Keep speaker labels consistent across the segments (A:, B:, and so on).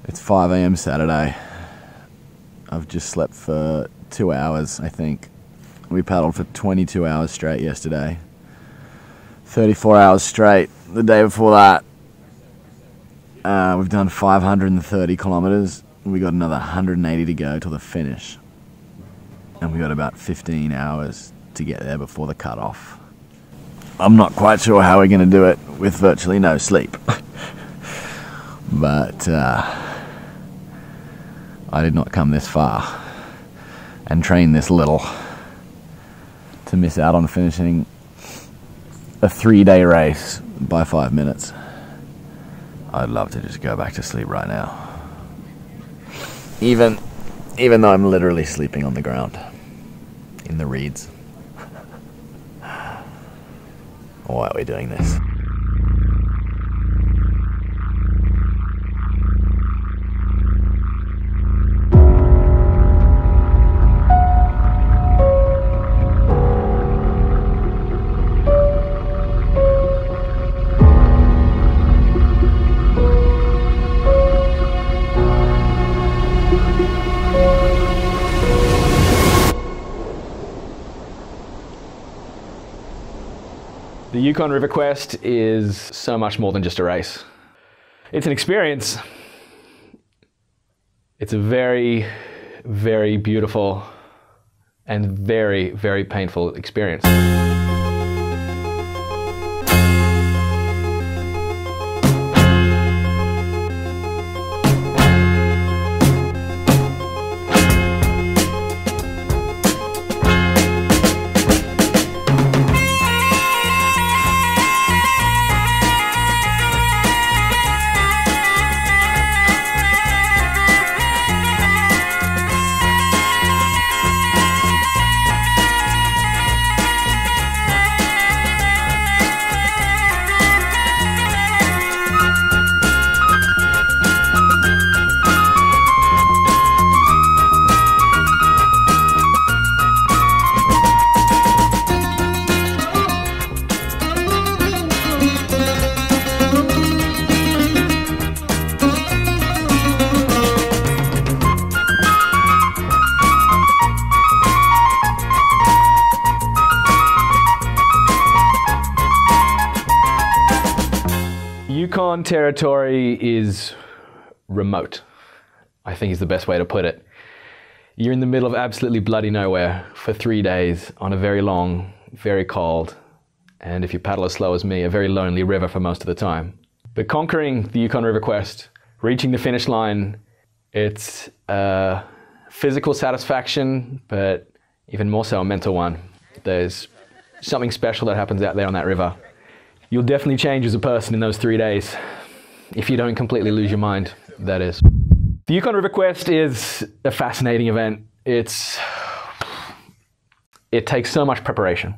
A: It's 5 AM Saturday. I've just slept for 2 hours, I think. We paddled for 22 hours straight yesterday. 34 hours straight the day before that. We've done 530 kilometers. We got another 180 to go till the finish. And we got about 15 hours to get there before the cutoff. I'm not quite sure how we're going to do it with virtually no sleep. But I did not come this far and train this little to miss out on finishing a 3-day race by 5 minutes. I'd love to just go back to sleep right now. Even though I'm literally sleeping on the ground in the reeds. Why are we doing this?
B: The Yukon River Quest is so much more than just a race. It's an experience. It's a very, very beautiful and very, very painful experience. Yukon territory is remote, I think is the best way to put it. You're in the middle of absolutely bloody nowhere for 3 days on a very long, very cold, and if you paddle as slow as me, a very lonely river for most of the time. But conquering the Yukon River Quest, reaching the finish line, it's a physical satisfaction, but even more so a mental one. There's something special that happens out there on that river. You'll definitely change as a person in those 3 days, if you don't completely lose your mind, that is. The Yukon River Quest is a fascinating event. It takes so much preparation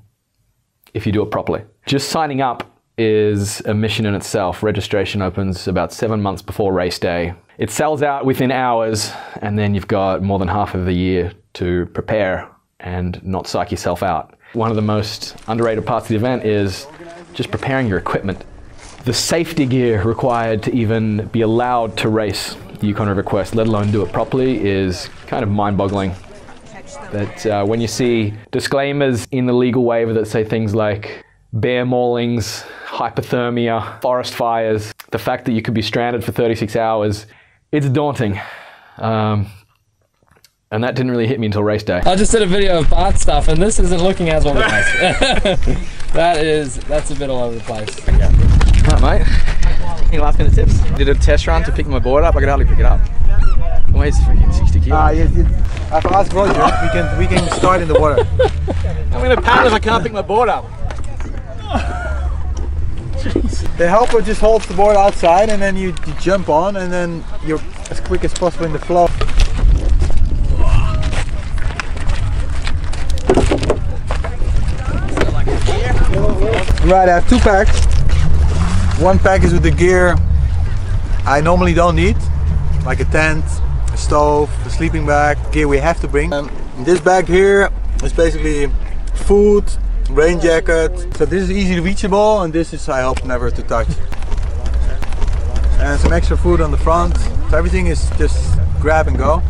B: if you do it properly. Just signing up is a mission in itself. Registration opens about 7 months before race day. It sells out within hours, and then you've got more than half of the year to prepare and not psych yourself out. One of the most underrated parts of the event is just preparing your equipment. The safety gear required to even be allowed to race the Yukon River Quest, let alone do it properly, is kind of mind-boggling. That when you see disclaimers in the legal waiver that say things like bear maulings, hypothermia, forest fires, the fact that you could be stranded for 36 hours, it's daunting. And that didn't really hit me until race day.
C: I just did a video of bath stuff, and this isn't looking as organized. That's a bit all over the place.
D: Yeah. Alright, mate. Any last minute tips? Did a test run to pick my board up. I could hardly pick it up. It weighs freaking 60 kilos.
E: Yes, I've asked Roger. We can start in the water.
D: I'm gonna paddle if I can't pick my board up.
E: The helper just holds the board outside, and then you jump on, and then you're as quick as possible in the flow. Right, I have 2 packs. One pack is with the gear I normally don't need, like a tent, a stove, a sleeping bag, gear we have to bring. This bag here is basically food, rain jacket. So this is easy reachable, and this is, I hope, never to touch. and some extra food on the front. So everything is just grab and go.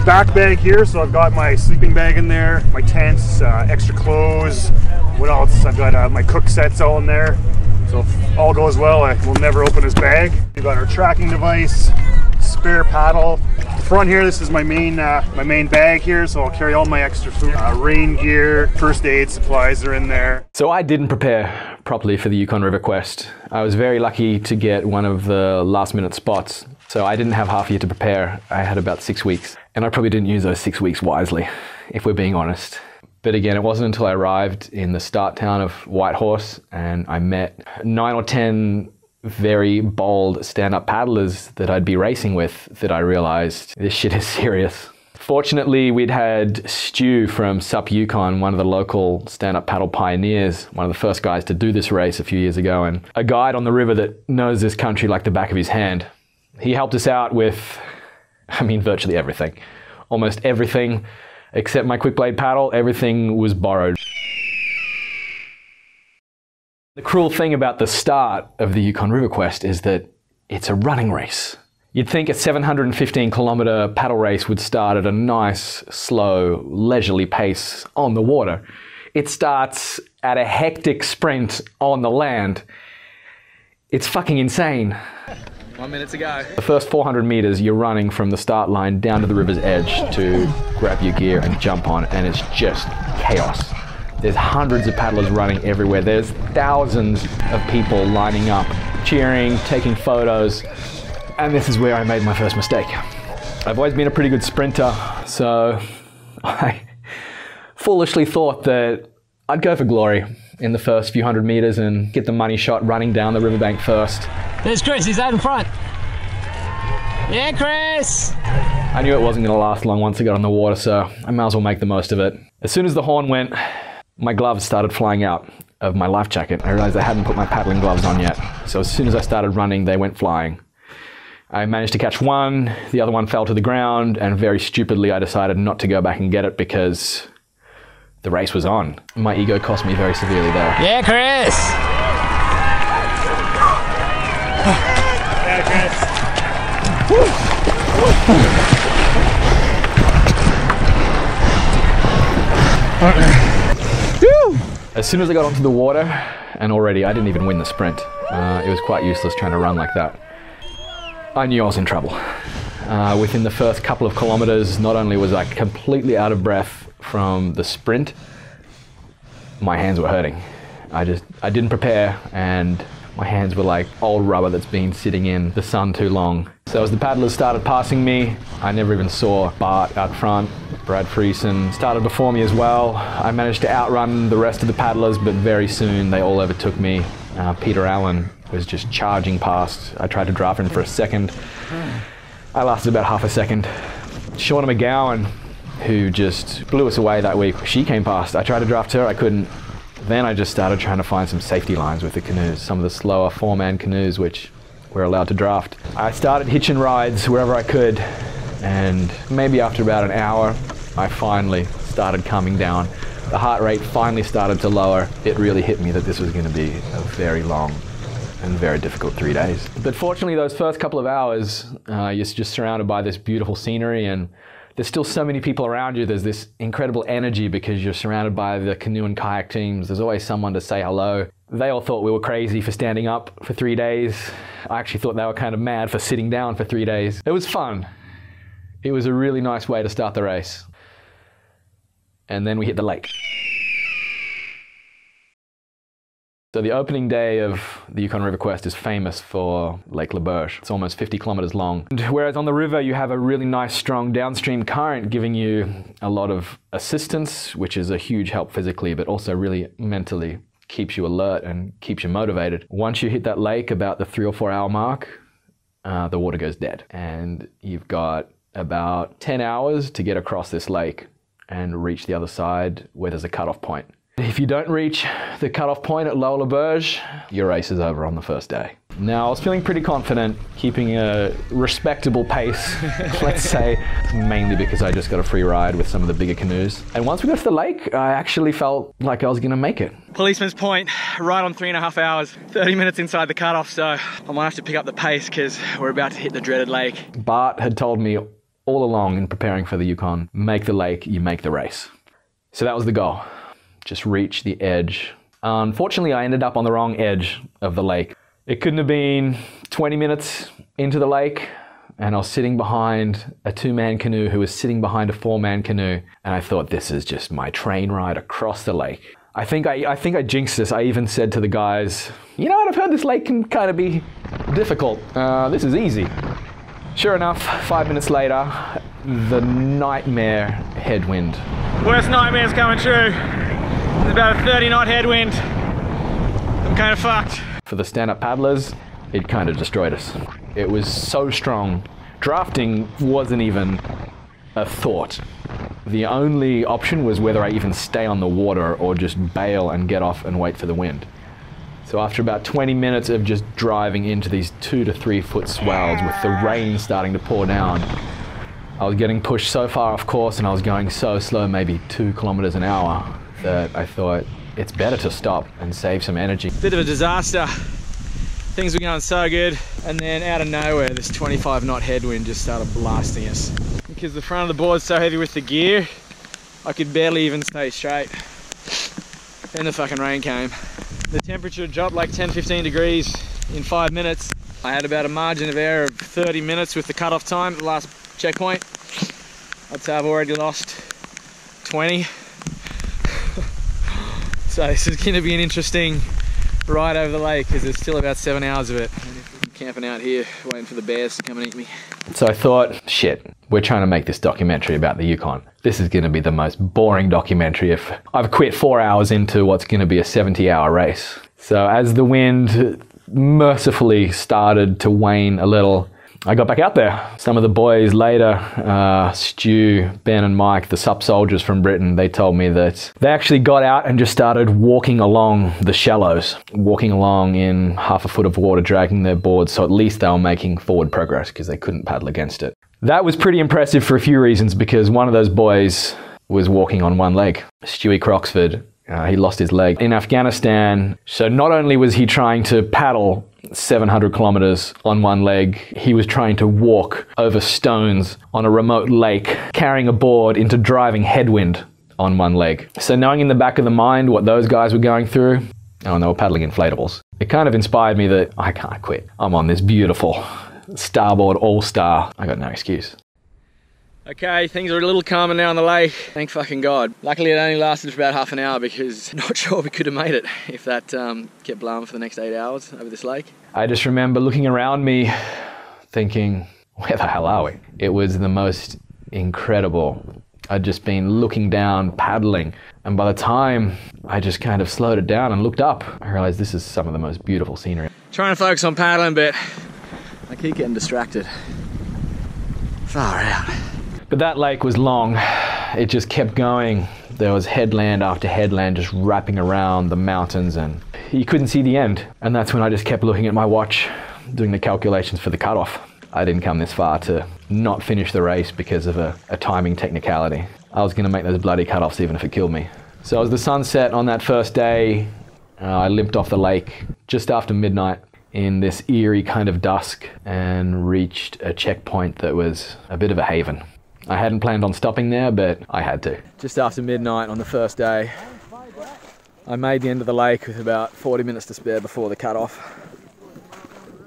F: Back bag here, so I've got my sleeping bag in there, my tents, extra clothes. What else? I've got my cook sets all in there. So if all goes well, I will never open his bag. We've got our tracking device, spare paddle. Front here, this is my main bag here, so I'll carry all my extra food. Rain gear, first aid supplies are in there.
B: So I didn't prepare properly for the Yukon River Quest. I was very lucky to get one of the last minute spots. So I didn't have half a year to prepare. I had about 6 weeks. And I probably didn't use those 6 weeks wisely, if we're being honest. But again, it wasn't until I arrived in the start town of Whitehorse and I met 9 or 10 very bold stand-up paddlers that I'd be racing with that I realized this shit is serious. Fortunately, we'd had Stu from Sup Yukon, one of the local stand-up paddle pioneers, one of the first guys to do this race a few years ago, and a guide on the river that knows this country like the back of his hand. He helped us out with, virtually everything. Almost everything, except my quick blade paddle, everything was borrowed. The cruel thing about the start of the Yukon River Quest is that it's a running race. You'd think a 715 kilometer paddle race would start at a nice, slow, leisurely pace on the water. It starts at a hectic sprint on the land. It's fucking insane.
D: 1 minute to go.
B: The first 400 meters, you're running from the start line down to the river's edge to grab your gear and jump on, and it's just chaos. There's hundreds of paddlers running everywhere. There's thousands of people lining up, cheering, taking photos, and this is where I made my first mistake. I've always been a pretty good sprinter, so I foolishly thought that I'd go for glory in the first few hundred meters and get the money shot running down the riverbank first.
C: There's Chris, he's out in front. Yeah, Chris!
B: I knew it wasn't going to last long once I got on the water, so I might as well make the most of it. As soon as the horn went, my gloves started flying out of my life jacket. I realized I hadn't put my paddling gloves on yet, so as soon as I started running, they went flying. I managed to catch one, the other one fell to the ground, and very stupidly I decided not to go back and get it because the race was on. My ego cost me very severely there.
C: Yeah, Chris!
F: Yeah, Chris.
B: As soon as I got onto the water, and already I didn't even win the sprint. It was quite useless trying to run like that. I knew I was in trouble. Within the first couple of kilometers, not only was I completely out of breath from the sprint, my hands were hurting. I didn't prepare, and my hands were like old rubber that's been sitting in the sun too long. So as the paddlers started passing me, I never even saw Bart out front. Brad Friesen started before me as well. I managed to outrun the rest of the paddlers, but very soon they all overtook me. Peter Allen was just charging past. I tried to draft him for a second. I lasted about half a second. Shauna McGowan, who just blew us away that week, she came past. I tried to draft her, I couldn't. Then I just started trying to find some safety lines with the canoes, some of the slower 4-man canoes which we're allowed to draft. I started hitching rides wherever I could, and maybe after about an hour, I finally started calming down. The heart rate finally started to lower. It really hit me that this was going to be a very long and very difficult 3 days. But fortunately, those first couple of hours, you're just surrounded by this beautiful scenery, and there's still so many people around you. There's this incredible energy because you're surrounded by the canoe and kayak teams. There's always someone to say hello. They all thought we were crazy for standing up for 3 days. I actually thought they were kind of mad for sitting down for 3 days. It was fun. It was a really nice way to start the race. And then we hit the lake. So the opening day of the Yukon River Quest is famous for Lake Le Berge. It's almost 50 kilometers long. And whereas on the river you have a really nice strong downstream current giving you a lot of assistance, which is a huge help physically, but also really mentally keeps you alert and keeps you motivated. Once you hit that lake about the 3 or 4 hour mark, the water goes dead. And you've got about 10 hours to get across this lake and reach the other side where there's a cutoff point. If you don't reach the cutoff point at Lola Berge, your race is over on the first day. Now, I was feeling pretty confident, keeping a respectable pace, let's say, mainly because I just got a free ride with some of the bigger canoes. And once we got to the lake, I actually felt like I was gonna make it.
D: Policeman's Point, right on 3.5 hours, 30 minutes inside the cutoff, so I might have to pick up the pace because we're about to hit the dreaded lake.
B: Bart had told me all along in preparing for the Yukon, make the lake, you make the race. So that was the goal, just reach the edge. Unfortunately, I ended up on the wrong edge of the lake. It couldn't have been 20 minutes into the lake, and I was sitting behind a 2-man canoe who was sitting behind a 4-man canoe, and I thought, this is just my train ride across the lake. I think I jinxed this. I even said to the guys, you know what, I've heard this lake can kind of be difficult. This is easy. Sure enough, 5 minutes later, the nightmare headwind.
D: Worst nightmare's coming true. There's about a 30-knot headwind. I'm kind of fucked.
B: For the stand-up paddlers, it kind of destroyed us. It was so strong. Drafting wasn't even a thought. The only option was whether I even stay on the water or just bail and get off and wait for the wind. So after about 20 minutes of just driving into these 2 to 3 foot swells with the rain starting to pour down, I was getting pushed so far off course and I was going so slow, maybe 2 kilometers an hour, that I thought it's better to stop and save some energy.
D: Bit of a disaster. Things were going so good, and then out of nowhere, this 25-knot headwind just started blasting us. Because the front of the board's so heavy with the gear, I could barely even stay straight. Then the fucking rain came. The temperature dropped like 10-15 degrees in 5 minutes. I had about a margin of error of 30 minutes with the cutoff time at the last checkpoint. I'd say I've already lost 20. So this is going to be an interesting ride over the lake because there's still about 7 hours of it. I'm camping out here waiting for the bears to come and eat me.
B: So I thought, shit, we're trying to make this documentary about the Yukon. This is going to be the most boring documentary if I've quit 4 hours into what's going to be a 70-hour race. So as the wind mercifully started to wane a little, I got back out there. Some of the boys later, Stu, Ben and Mike, the sup soldiers from Britain, they told me that they actually got out and just started walking along the shallows, walking along in half a foot of water, dragging their boards, so at least they were making forward progress because they couldn't paddle against it. That was pretty impressive for a few reasons, because one of those boys was walking on one leg, Stewie Croxford. He lost his leg in Afghanistan, so not only was he trying to paddle 700 kilometers on one leg, he was trying to walk over stones on a remote lake, carrying a board into driving headwind on one leg. So knowing in the back of the mind what those guys were going through, oh, and they were paddling inflatables, it kind of inspired me that I can't quit. I'm on this beautiful starboard all-star. I got no excuse.
D: Okay, things are a little calmer now on the lake. Thank fucking God. Luckily it only lasted for about half an hour because not sure we could have made it if that kept blowing for the next 8 hours over this lake.
B: I just remember looking around me thinking, where the hell are we? It was the most incredible. I'd just been looking down, paddling, and by the time I just kind of slowed it down and looked up, I realized this is some of the most beautiful scenery.
D: Trying to focus on paddling, but I keep getting distracted. Far out.
B: But that lake was long. It just kept going. There was headland after headland just wrapping around the mountains, and you couldn't see the end. And that's when I just kept looking at my watch, doing the calculations for the cutoff. I didn't come this far to not finish the race because of a timing technicality. I was gonna make those bloody cutoffs even if it killed me. So as the sun set on that first day, I limped off the lake just after midnight in this eerie kind of dusk and reached a checkpoint that was a bit of a haven. I hadn't planned on stopping there, but I had to. Just after midnight on the first day, I made the end of the lake with about 40 minutes to spare before the cutoff.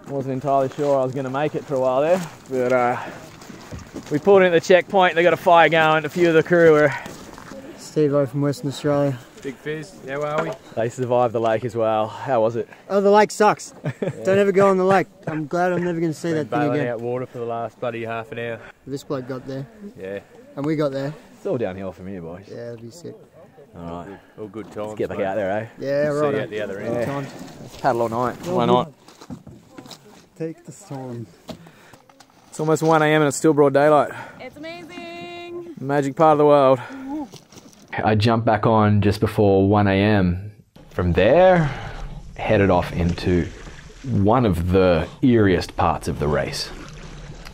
B: Wasn't entirely sure I was going to make it for a while there, but we pulled in at the checkpoint. They got a fire going. A few of the crew were...
G: Steve-O from Western Australia.
H: Big Fizz, how are we?
B: They survived the lake as well. How was it?
G: Oh, the lake sucks. Don't ever go on the lake. I'm glad I'm never going to see that thing
H: Bailing
G: again.
H: out water for the last bloody half an hour.
G: This bloke got there.
H: Yeah.
G: And we got there.
B: It's all downhill from here, boys.
G: Yeah, it'll be sick.
B: All right.
H: All good times.
B: Let's get back
H: mate.
B: out there, eh?
G: Yeah,
H: See
G: right.
H: you at the other end.
B: Yeah. Let's paddle all night. Why not?
G: Take the storm.
B: It's almost 1 AM and it's still broad daylight.
I: It's amazing.
B: Magic part of the world. I jumped back on just before 1 a.m. From there, headed off into one of the eeriest parts of the race.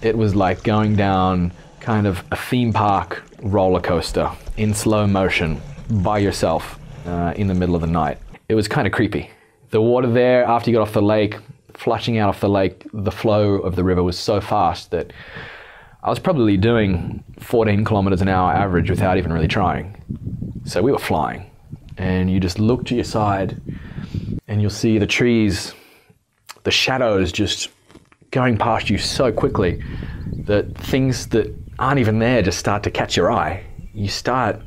B: It was like going down kind of a theme park roller coaster in slow motion by yourself in the middle of the night. It was kind of creepy. The water there, after you got off the lake, flushing out off the lake, the flow of the river was so fast that I was probably doing 14 kilometers an hour average without even really trying. So we were flying, and you just look to your side and you'll see the trees, the shadows just going past you so quickly that things that aren't even there just start to catch your eye. You start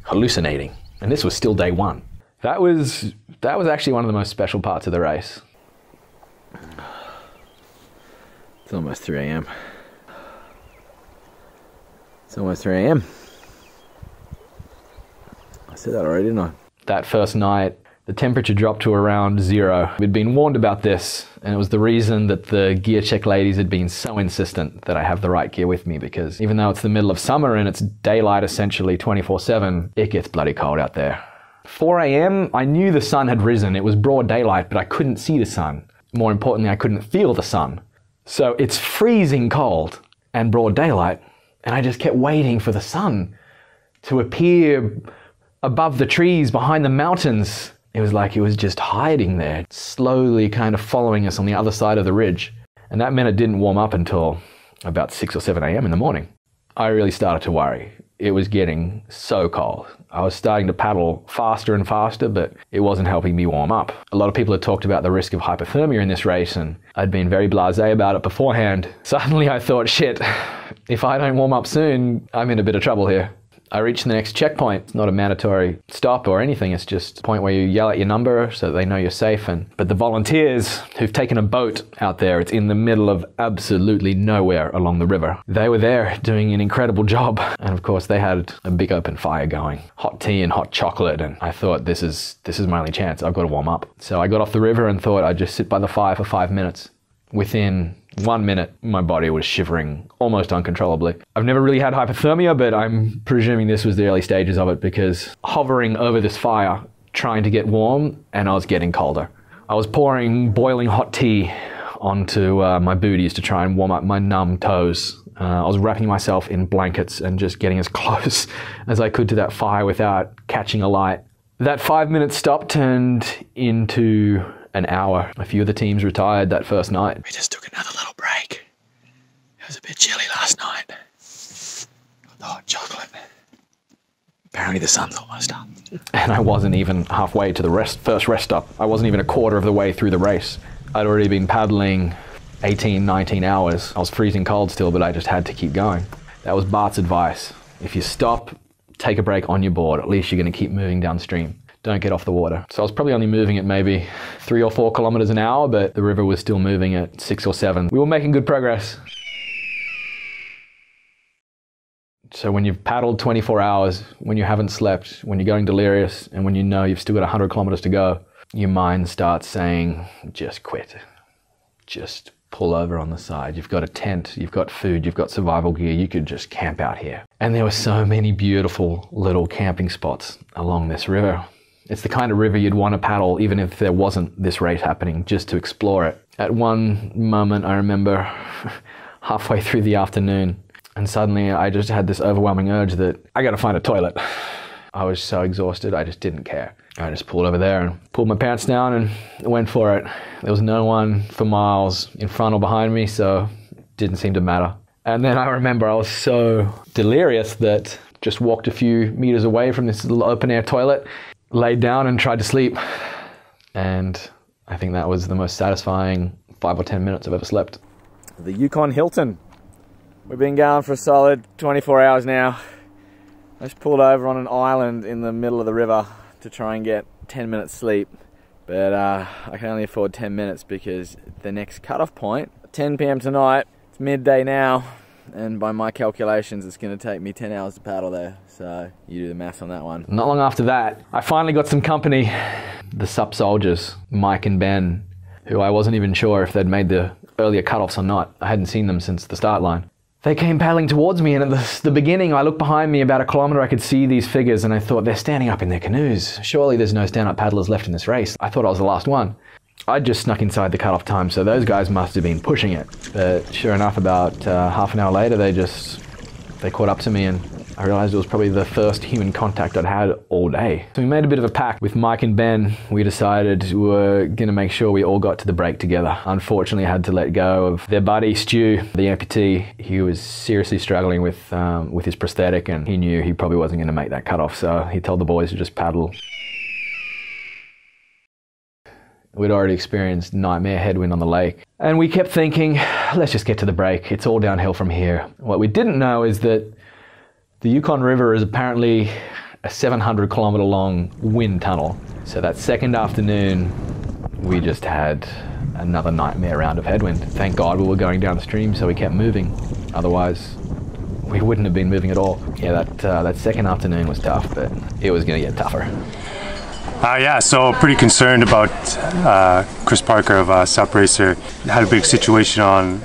B: hallucinating. And this was still day one. That was actually one of the most special parts of the race.
A: It's almost 3 a.m. It's almost 3 a.m. I said that already, didn't I?
B: That first night, the temperature dropped to around 0. We'd been warned about this, and it was the reason that the gear check ladies had been so insistent that I have the right gear with me, because even though it's the middle of summer and it's daylight essentially 24/7, it gets bloody cold out there. 4 a.m, I knew the sun had risen. It was broad daylight, but I couldn't see the sun. More importantly, I couldn't feel the sun. So it's freezing cold and broad daylight, and I just kept waiting for the sun to appear above the trees behind the mountains. It was like it was just hiding there, slowly kind of following us on the other side of the ridge. And that meant it didn't warm up until about 6 or 7 a.m. in the morning. I really started to worry. It was getting so cold. I was starting to paddle faster and faster, but it wasn't helping me warm up. A lot of people had talked about the risk of hypothermia in this race, and I'd been very blasé about it beforehand. Suddenly I thought, shit, if I don't warm up soon, I'm in a bit of trouble here. I reached the next checkpoint. It's not a mandatory stop or anything. It's just a point where you yell at your number so that they know you're safe. But the volunteers who've taken a boat out there, it's in the middle of absolutely nowhere along the river. They were there doing an incredible job. And of course they had a big open fire going. Hot tea and hot chocolate. And I thought, this is my only chance. I've got to warm up. So I got off the river and thought I'd just sit by the fire for 5 minutes. Within 1 minute, my body was shivering almost uncontrollably. I've never really had hypothermia, but I'm presuming this was the early stages of it, because hovering over this fire, trying to get warm, and I was getting colder. I was pouring boiling hot tea onto my booties to try and warm up my numb toes. I was wrapping myself in blankets and just getting as close as I could to that fire without catching a light. That 5-minute stop turned into an hour. A few of the teams retired that first night.
A: We just took another little break. It was a bit chilly last night. The hot chocolate. Apparently the sun's almost up.
B: And I wasn't even halfway to the first rest stop. I wasn't even a quarter of the way through the race. I'd already been paddling 18, 19 hours. I was freezing cold still, but I just had to keep going. That was Bart's advice. If you stop, take a break on your board. At least you're going to keep moving downstream. Don't get off the water. So I was probably only moving at maybe 3 or 4 kilometers an hour, but the river was still moving at 6 or 7. We were making good progress. So when you've paddled 24 hours, when you haven't slept, when you're going delirious, and when you know you've still got 100 kilometers to go, your mind starts saying, just quit. Just pull over on the side. You've got a tent, you've got food, you've got survival gear, you could just camp out here. And there were so many beautiful little camping spots along this river. It's the kind of river you'd want to paddle even if there wasn't this race happening, just to explore it. At one moment, I remember halfway through the afternoon, and suddenly I just had this overwhelming urge that I gotta find a toilet. I was so exhausted, I just didn't care. I just pulled over there and pulled my pants down and went for it. There was no one for miles in front or behind me, so it didn't seem to matter. And then I remember I was so delirious that just walked a few meters away from this little open air toilet, laid down and tried to sleep. And I think that was the most satisfying 5 or 10 minutes I've ever slept.
A: The Yukon Hilton. We've been going for a solid 24 hours now. I just pulled over on an island in the middle of the river to try and get 10 minutes sleep. But I can only afford 10 minutes because the next cutoff point, 10 p.m. tonight, it's midday now, and by my calculations it's going to take me 10 hours to paddle there. So you do the maths on that one.
B: Not long after that, I finally got some company. The SUP soldiers, Mike and Ben, who I wasn't even sure if they'd made the earlier cutoffs or not. I hadn't seen them since the start line. They came paddling towards me, and at the beginning, I looked behind me about a kilometre, I could see these figures, and I thought, they're standing up in their canoes. Surely there's no stand-up paddlers left in this race. I thought I was the last one. I just snuck inside the cut-off time, so those guys must have been pushing it. But sure enough, about half an hour later, they caught up to me, and I realised it was probably the first human contact I'd had all day. So we made a bit of a pact with Mike and Ben. We decided we were going to make sure we all got to the break together. Unfortunately, I had to let go of their buddy, Stu, the amputee. He was seriously struggling with his prosthetic, and he knew he probably wasn't going to make that cutoff, so he told the boys to just paddle. We'd already experienced nightmare headwind on the lake, and we kept thinking, let's just get to the break. It's all downhill from here. What we didn't know is that the Yukon River is apparently a 700 kilometre long wind tunnel. So that second afternoon, we just had another nightmare round of headwind. Thank God we were going downstream, so we kept moving. Otherwise, we wouldn't have been moving at all. Yeah, that second afternoon was tough, but it was going to get tougher.
F: Yeah, so pretty concerned about Chris Parker of Sup Racer. Had a big situation on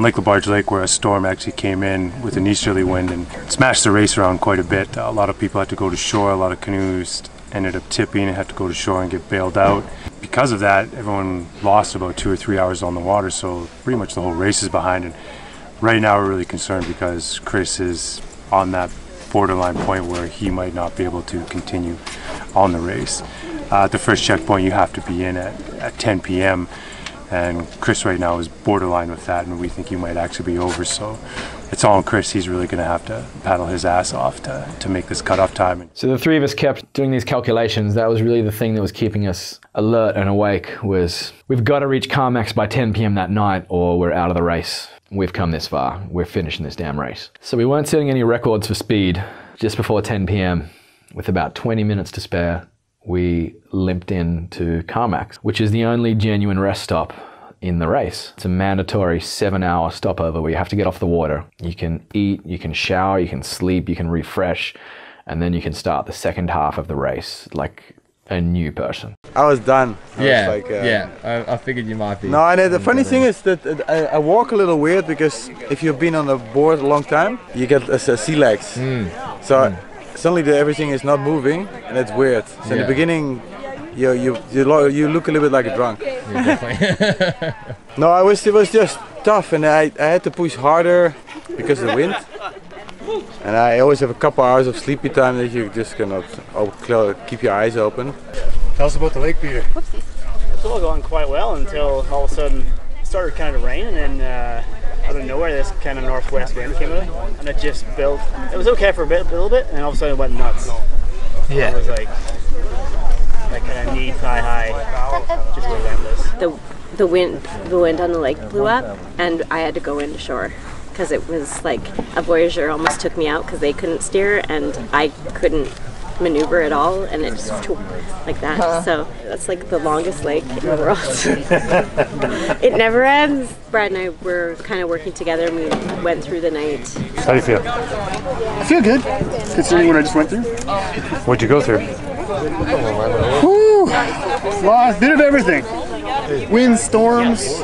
F: Lake LaBarge Lake where a storm actually came in with an easterly wind and smashed the race around quite a bit. A lot of people had to go to shore, a lot of canoes ended up tipping and had to go to shore and get bailed out. Because of that, everyone lost about 2 or 3 hours on the water, so pretty much the whole race is behind. And right now we're really concerned because Chris is on that borderline point where he might not be able to continue on the race. At the first checkpoint you have to be in at 10 p.m. and Chris right now is borderline with that, and we think he might actually be over, so it's all on Chris. He's really going to have to paddle his ass off to make this cutoff time.
B: So the three of us kept doing these calculations. That was really the thing that was keeping us alert and awake, was we've got to reach Carmax by 10 p.m. that night or we're out of the race. We've come this far. We're finishing this damn race. So we weren't setting any records for speed. Just before 10 p.m, with about 20 minutes to spare, we limped into Carmax, which is the only genuine rest stop in the race. It's a mandatory 7-hour stopover where you have to get off the water. You can eat, you can shower, you can sleep, you can refresh, and then you can start the second half of the race like a new person.
E: I was done.
H: I figured you might be.
E: No, and the funny thing is that I walk a little weird because if you've been on a board a long time, you get sea legs. So suddenly everything is not moving, and it's weird. So in the beginning, you look a little bit like a drunk. No, it was just tough, and I had to push harder because of the wind. And I always have a couple hours of sleepy time that you just cannot keep your eyes open.
F: Tell us about the lake, Peter.
I: Whoopsies. It's all going quite well until all of a sudden it started kind of raining, and out of nowhere this kind of northwest wind came out, and it just built. It was okay for a little bit, and all of a sudden it went nuts. Yeah. It was like kind of knee, thigh high, just relentless.
J: The wind on the lake blew up, and I had to go into shore because it was like a Voyager almost took me out because they couldn't steer and I couldn't maneuver at all, and it just like that. So that's like the longest lake in the world. It never ends. Brad and I were kind of working together, and we went through the night.
F: How do you feel?
K: I feel good, considering what I just went through.
F: What'd you go through?
K: Whew. Well, a bit of everything. Wind, storms,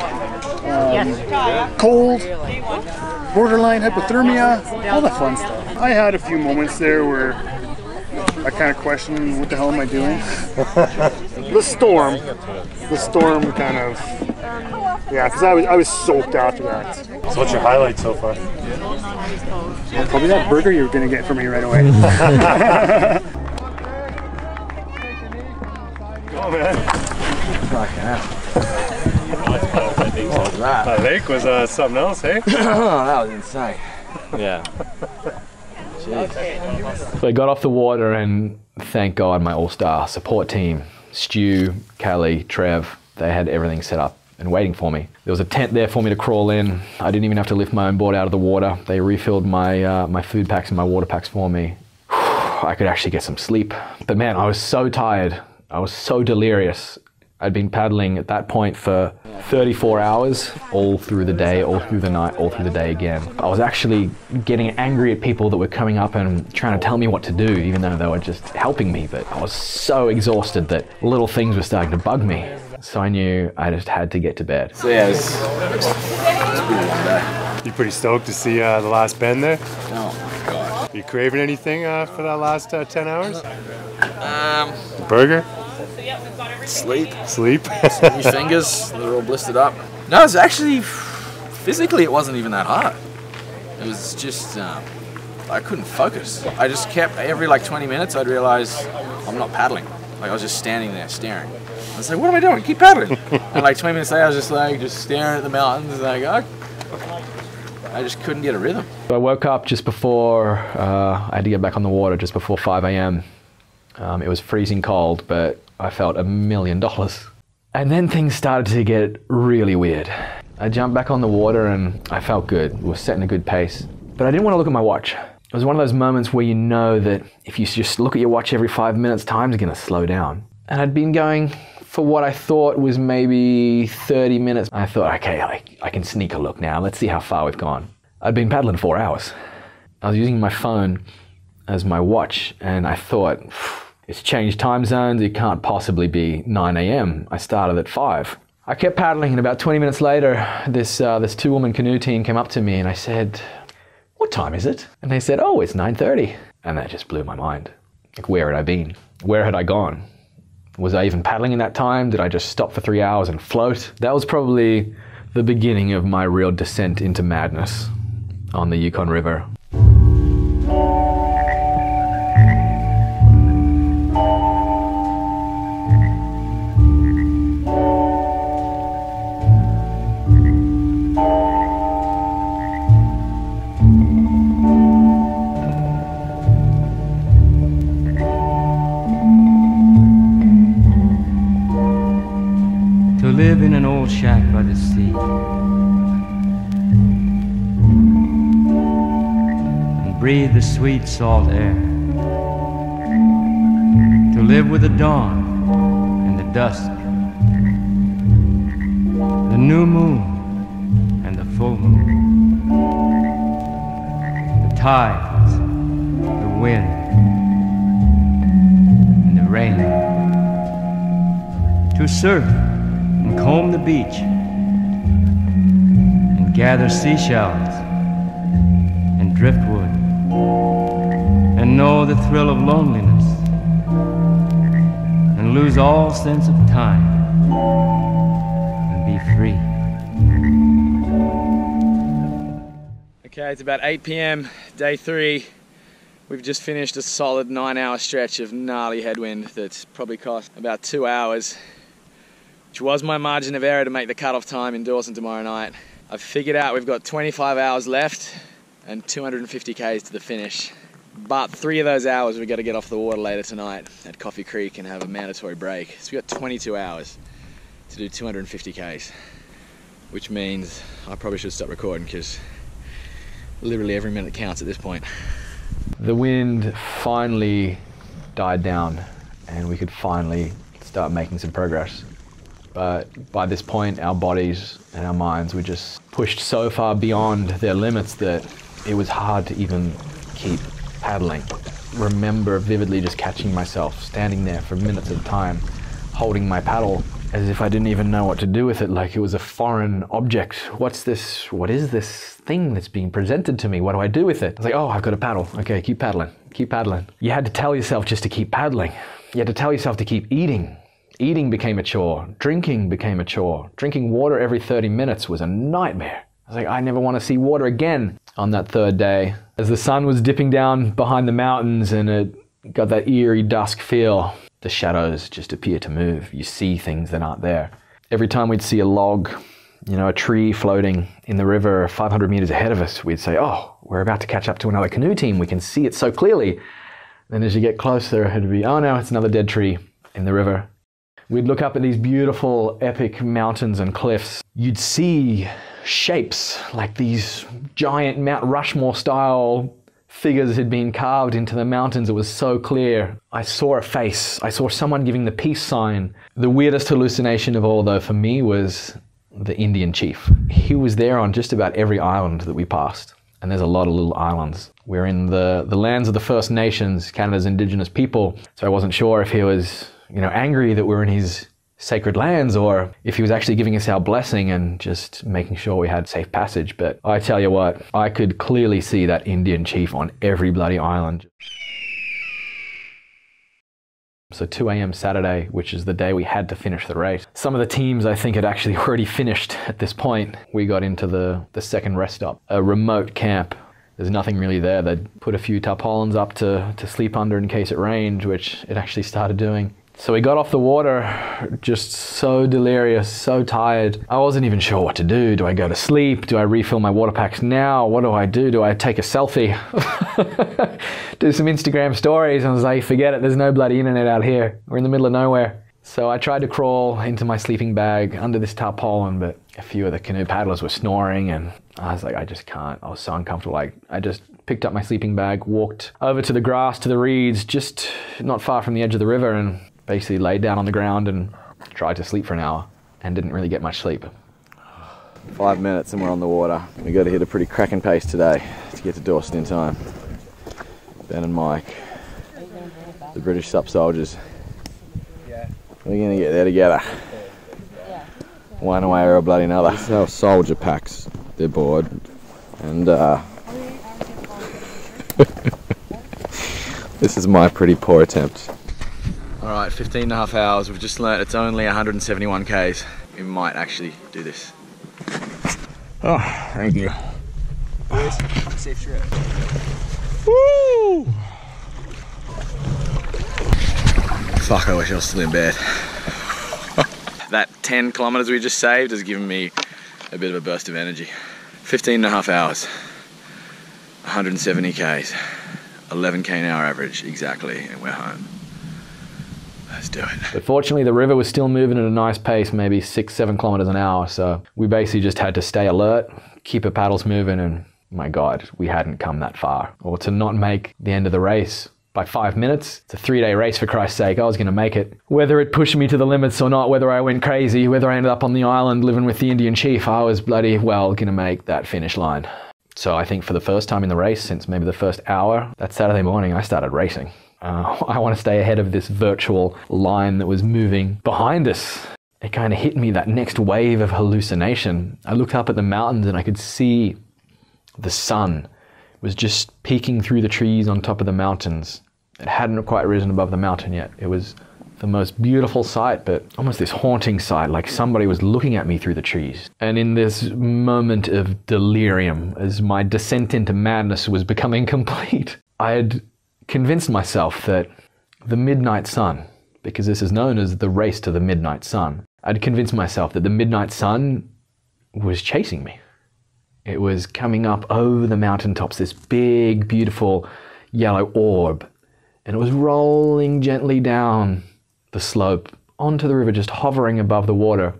K: cold, borderline hypothermia, all the fun stuff. I had a few moments there where I kind of questioned, what the hell am I doing? The storm kind of, because I was soaked after that.
F: So what's your highlight so far?
K: Probably that burger you were going to get from me right away.
F: Oh man. That lake was something else, hey?
A: That was insane. Yeah.
B: So I got off the water, and thank God my all-star support team, Stu, Callie, Trev, they had everything set up and waiting for me. There was a tent there for me to crawl in. I didn't even have to lift my own board out of the water. They refilled my my food packs and my water packs for me. I could actually get some sleep. But man, I was so tired. I was so delirious. I'd been paddling at that point for 34 hours, all through the day, all through the night, all through the day again. I was actually getting angry at people that were coming up and trying to tell me what to do, even though they were just helping me. But I was so exhausted that little things were starting to bug me. So I knew I just had to get to bed.
A: So yeah, it's been a long day.
F: You pretty stoked to see the last bend there?
L: Oh my god.
F: You craving anything for that last 10 hours? A burger?
L: Sleep.
F: Sleep?
L: Your fingers, they're all blistered up. No, it's actually, physically it wasn't even that hard. It was just, I couldn't focus. I just kept, every like 20 minutes I'd realize I'm not paddling. Like I was just standing there staring. I was like, what am I doing? Keep paddling. And like 20 minutes later I was just staring at the mountains like, oh. I just couldn't get a rhythm.
B: I woke up just before, I had to get back on the water just before 5 a.m. It was freezing cold, but I felt $1 million. And then things started to get really weird. I jumped back on the water and I felt good. We were setting a good pace. But I didn't want to look at my watch. It was one of those moments where you know that if you just look at your watch every 5 minutes, time's gonna slow down. And I'd been going for what I thought was maybe 30 minutes. I thought, okay, I can sneak a look now. Let's see how far we've gone. I'd been paddling 4 hours. I was using my phone as my watch and I thought, it's changed time zones. It can't possibly be 9 a.m. I started at 5. I kept paddling and about 20 minutes later, this 2-woman canoe team came up to me and I said, what time is it? And they said, oh, it's 9:30. And that just blew my mind. Like, where had I been? Where had I gone? Was I even paddling in that time? Did I just stop for 3 hours and float? That was probably the beginning of my real descent into madness on the Yukon River.
M: To live in an old shack by the sea and breathe the sweet salt air. To live with the dawn and the dusk, the new moon and the full moon, the tides, the wind and the rain. To surf and comb the beach and gather seashells and driftwood and know the thrill of loneliness and lose all sense of time and be free.
D: Okay, it's about 8 p.m, day 3. We've just finished a solid 9-hour stretch of gnarly headwind that's probably cost about 2 hours, which was my margin of error to make the cutoff time in Dawson tomorrow night. I've figured out we've got 25 hours left and 250 Ks to the finish. But 3 of those hours we've got to get off the water later tonight at Coffee Creek and have a mandatory break. So we've got 22 hours to do 250 Ks, which means I probably should stop recording because literally every minute counts at this point.
B: The wind finally died down and we could finally start making some progress. But by this point, our bodies and our minds were just pushed so far beyond their limits that it was hard to even keep paddling. Remember vividly just catching myself standing there for minutes at a time, holding my paddle as if I didn't even know what to do with it, like it was a foreign object. What is this thing that's being presented to me? What do I do with it? I was like, oh, I've got a paddle. Okay, keep paddling, keep paddling. You had to tell yourself just to keep paddling. You had to tell yourself to keep eating. Eating became a chore. Drinking became a chore. Drinking water every 30 minutes was a nightmare. I was like, I never want to see water again. On that third day, as the sun was dipping down behind the mountains and it got that eerie dusk feel, the shadows just appear to move. You see things that aren't there. Every time we'd see a log, a tree floating in the river 500 meters ahead of us, we'd say, oh, we're about to catch up to another canoe team. We can see it so clearly. Then as you get closer, it'd be, oh no, it's another dead tree in the river. We'd look up at these beautiful, epic mountains and cliffs. You'd see shapes like these giant Mount Rushmore style figures had been carved into the mountains. It was so clear. I saw a face. I saw someone giving the peace sign. The weirdest hallucination of all, though, for me was the Indian chief. He was there on just about every island that we passed. And there's a lot of little islands. We're in the lands of the First Nations, Canada's Indigenous people. So I wasn't sure if he was angry that we're in his sacred lands or if he was actually giving us our blessing and just making sure we had safe passage. But I tell you what, I could clearly see that Indian chief on every bloody island. So 2 a.m. Saturday, which is the day we had to finish the race. Some of the teams I think had actually already finished at this point. We got into the second rest stop, a remote camp. There's nothing really there. They'd put a few tarpaulins up to sleep under in case it rained, which it actually started doing. So we got off the water, just so delirious, so tired. I wasn't even sure what to do. Do I go to sleep? Do I refill my water packs now? What do? Do I take a selfie? Do some Instagram stories? I was like, forget it, there's no bloody internet out here. We're in the middle of nowhere. So I tried to crawl into my sleeping bag under this tarpaulin, but a few of the canoe paddlers were snoring and I was like, I just can't. I was so uncomfortable. I just picked up my sleeping bag, walked over to the grass, to the reeds, just not far from the edge of the river, and basically laid down on the ground and tried to sleep for an hour and didn't really get much sleep.
A: 5 minutes and we're on the water. We got to hit a pretty cracking pace today to get to Dawson in time. Ben and Mike, the British sup soldiers. We're gonna get there together. One way or a bloody another. This is our soldier packs. They're bored. And this is my pretty poor attempt. Alright, 15.5 hours. We've just learnt it's only 171 k's. We might actually do this. Oh, thank you.
N: Boys, safe trip.
A: Woo! Fuck, I wish I was still in bed. That 10 kilometers we just saved has given me a bit of a burst of energy. 15.5 hours, 170 k's, 11 k an hour average exactly, and we're home. Let's do it.
B: But fortunately the river was still moving at a nice pace, maybe 6-7 kilometers an hour, so we basically just had to stay alert, keep our paddles moving, and my God, we hadn't come that far. Or to not make the end of the race by 5 minutes. It's a 3-day race, for Christ's sake. I was going to make it. Whether it pushed me to the limits or not, whether I went crazy, whether I ended up on the island living with the Indian chief, I was bloody well going to make that finish line. So I think for the first time in the race, since maybe the first hour, that Saturday morning, I started racing. I want to stay ahead of this virtual line that was moving behind us. It kind of hit me, that next wave of hallucination. I looked up at the mountains and I could see the sun was just peeking through the trees on top of the mountains. It hadn't quite risen above the mountain yet. It was the most beautiful sight, but almost this haunting sight, like somebody was looking at me through the trees. And in this moment of delirium, as my descent into madness was becoming complete, I had convinced myself that the midnight sun, because this is known as the race to the midnight sun, I'd convinced myself that the midnight sun was chasing me. It was coming up over the mountaintops, this big, beautiful yellow orb, and it was rolling gently down the slope onto the river, just hovering above the water.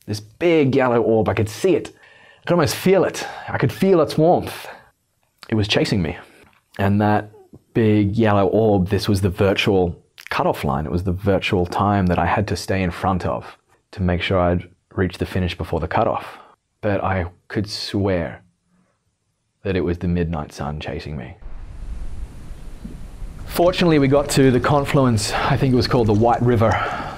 B: This big yellow orb, I could see it. I could almost feel it. I could feel its warmth. It was chasing me. And that big yellow orb, this was the virtual cutoff line. It was the virtual time that I had to stay in front of to make sure I'd reach the finish before the cutoff. But I could swear that it was the midnight sun chasing me. Fortunately, we got to the confluence, I think it was called the White River,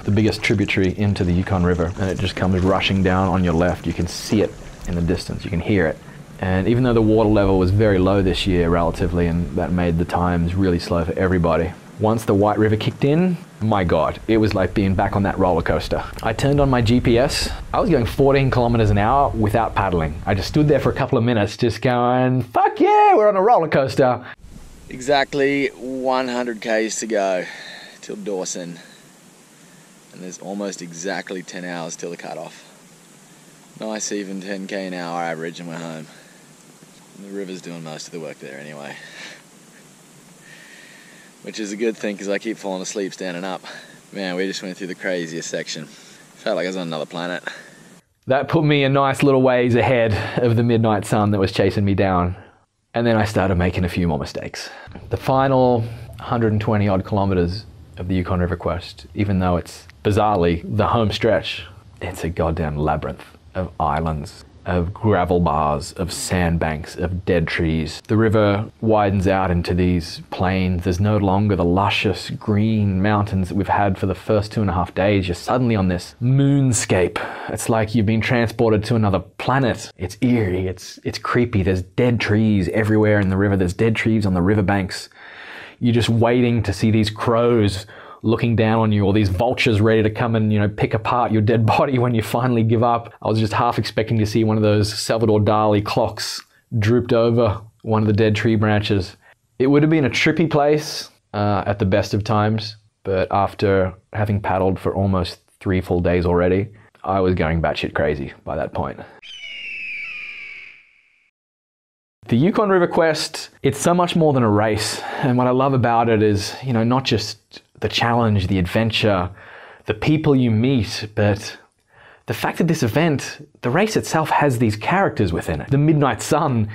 B: the biggest tributary into the Yukon River, and it just comes rushing down on your left. You can see it in the distance, you can hear it. And even though the water level was very low this year relatively, and that made the times really slow for everybody, once the White River kicked in, my God, it was like being back on that roller coaster. I turned on my GPS. I was going 14 kilometers an hour without paddling. I just stood there for a couple of minutes just going, fuck yeah, we're on a roller coaster.
A: Exactly 100 k's to go till Dawson, and there's almost exactly 10 hours till the cutoff. Nice even 10 k an hour average and we're home. And the river's doing most of the work there anyway, which is a good thing because I keep falling asleep standing up. Man, we just went through the craziest section. Felt like I was on another planet.
B: That put me a nice little ways ahead of the midnight sun that was chasing me down. And then I started making a few more mistakes. The final 120 odd kilometers of the Yukon River Quest, even though it's bizarrely the home stretch, it's a goddamn labyrinth of islands of gravel bars, of sandbanks, of dead trees. The river widens out into these plains. There's no longer the luscious green mountains that we've had for the first 2.5 days. You're suddenly on this moonscape. It's like you've been transported to another planet. It's eerie, it's creepy. There's dead trees everywhere in the river. There's dead trees on the riverbanks. You're just waiting to see these crows looking down on you, or these vultures ready to come and, pick apart your dead body when you finally give up. I was just half expecting to see one of those Salvador Dali clocks drooped over one of the dead tree branches. It would have been a trippy place at the best of times, but after having paddled for almost 3 full days already, I was going batshit crazy by that point. The Yukon River Quest, it's so much more than a race. And what I love about it is, not just the challenge, the adventure, the people you meet, but the fact that this event, the race itself, has these characters within it. The Midnight Sun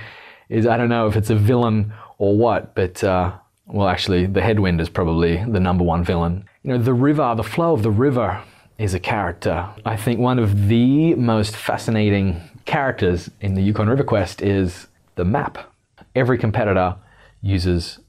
B: is, I don't know if it's a villain or what, but, well, actually, the headwind is probably the #1 villain. The river, the flow of the river is a character. I think one of the most fascinating characters in the Yukon River Quest is the map. Every competitor uses